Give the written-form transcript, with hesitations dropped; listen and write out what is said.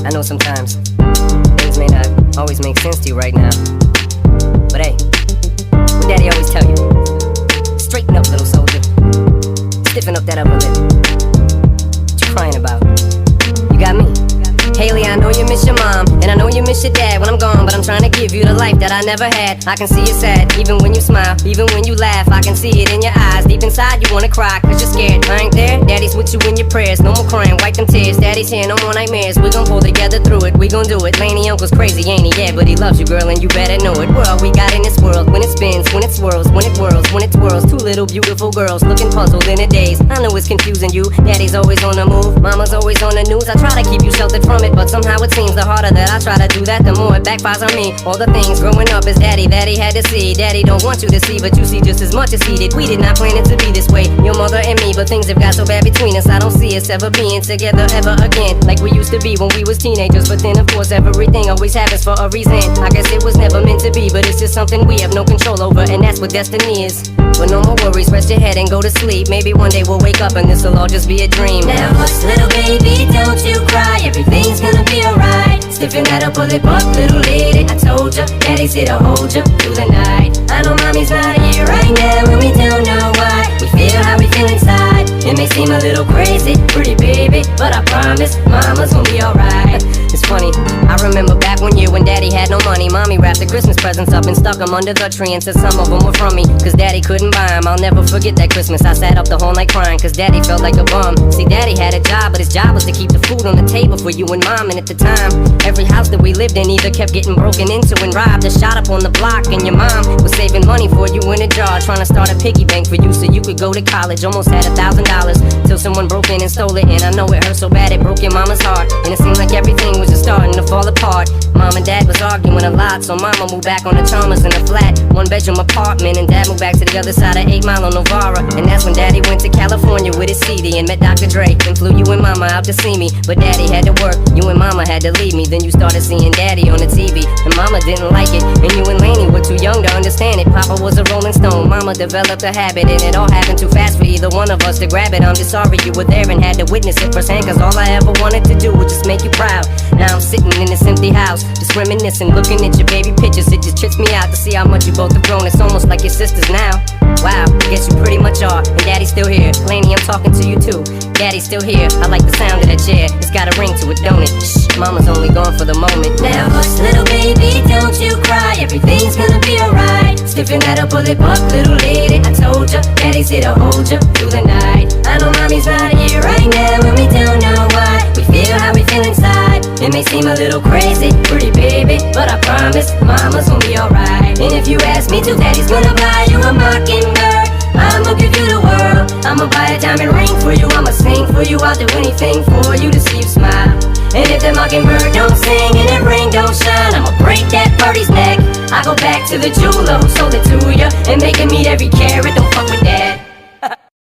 I know sometimes things may not always make sense to you right now, but hey, what Daddy always tell you: straighten up, little soldier. Stiffen up that upper lip. What you crying about? You got me. Haley, I know you miss your mom, and I know you miss your dad when I'm gone, but I'm trying to give you the life that I never had. I can see you sad, even when you smile, even when you laugh. I can see it in your eyes, deep inside you wanna cry, cause you're scared. I ain't there, Daddy's with you in your prayers. No more crying, wipe them tears. Daddy's here, no more nightmares. We gon' pull together through it, we gon' do it. Laney uncle's crazy, ain't he? Yeah, but he loves you, girl, and you better know it. We're all we got in this world, when it spins, when it swirls, when it whirls, when it twirls. Two little beautiful girls looking puzzled in a daze. I know it's confusing you, Daddy's always on the move, Mama's always on the news. I try to keep you sheltered from it, but somehow it seems the harder that I try to do that, the more it backfires on me. All the things growing up as Daddy that he had to see. Daddy don't want you to see, but you see just as much as he did. We did not plan it to be this way, your mother and me, but things have got so bad between us. I don't see us ever being together ever again, like we used to be when we was teenagers. But then of course everything always happens for a reason. I guess it was never meant to be, but it's just something we have no control over, and that's what destiny is. But no more worries, rest your head and go to sleep. Maybe one day we'll wake up and this'll all just be a dream. Now hush, little baby, don't you cry, everything's gonna be alright. Stiffen that up, pull it up, little lady. I told ya, Daddy's here to hold ya through the night. I know Mommy's not here right now, and we don't know why. We feel how we feel inside. It may seem a little crazy, pretty baby, but I promise Mama's gonna be alright. It's funny, I remember back one year when Daddy had no money. Mommy wrapped the Christmas presents up and stuck them under the tree and said some of them were from me, cause Daddy couldn't buy them. I'll never forget that Christmas. I sat up the whole night crying, cause Daddy felt like a bum. See, Daddy had a job, but his job was to keep the food on the table for you and Mom. And at the time, every house that we lived in either kept getting broken into and robbed or shot up on the block. And your mom was saving money for you in a jar, trying to start a piggy bank for you so you could go to college. Almost had $1,000 till someone broke in and stole it. And I know it hurt so bad it broke your mama's heart, and it seemed like everything was just starting to fall apart. Mom and Dad was arguing a lot, so Mama moved back on the Chalmers in a flat, one-bedroom apartment, and Dad moved back to the other side of 8 Mile on Novara. And that's when Daddy went to California with his CD and met Dr. Dre, and flew you and Mama out to see me. But Daddy had to work, you and Mama had to leave me. Then you started seeing Daddy on the TV, and Mama didn't like it, and you and Laney were too young to understand it. Papa was a Rolling Stone, Mama developed a habit, and it all happened too fast for either one of us to grab it. I'm just sorry you were there and had to witness it firsthand, cause all I ever wanted to do was just make you proud. Now I'm sitting in this empty house, just reminiscing, looking at your baby pictures. It just trips me out to see how much you both have grown. It's almost like your sisters now. Wow, I guess you pretty much are, and Daddy's still here. Laney, I'm talking to you too. Daddy's still here, I like the sound of that chair. It's got a ring to it, don't it? Shh, Mama's only gone for the moment. Now hush, little baby, don't you cry, everything's gonna be alright. Stiffen that up, pull it up, little lady. I told ya, Daddy's here to hold ya through the night. I know Mommy's not here right now, and we don't know why. We feel how we feel inside. It may seem a little crazy, pretty baby, but I promise Mama's gonna be alright. And if you ask me to, Daddy's gonna buy you a mockingbird. I'ma give you the world, I'ma buy a diamond ring for you, I'ma sing for you, I'll do anything for you to see you smile. And if the mockingbird don't sing and that ring don't shine, I'ma break that birdie's neck. I go back to the jeweler who sold it to ya and make him eat every carat. Don't fuck with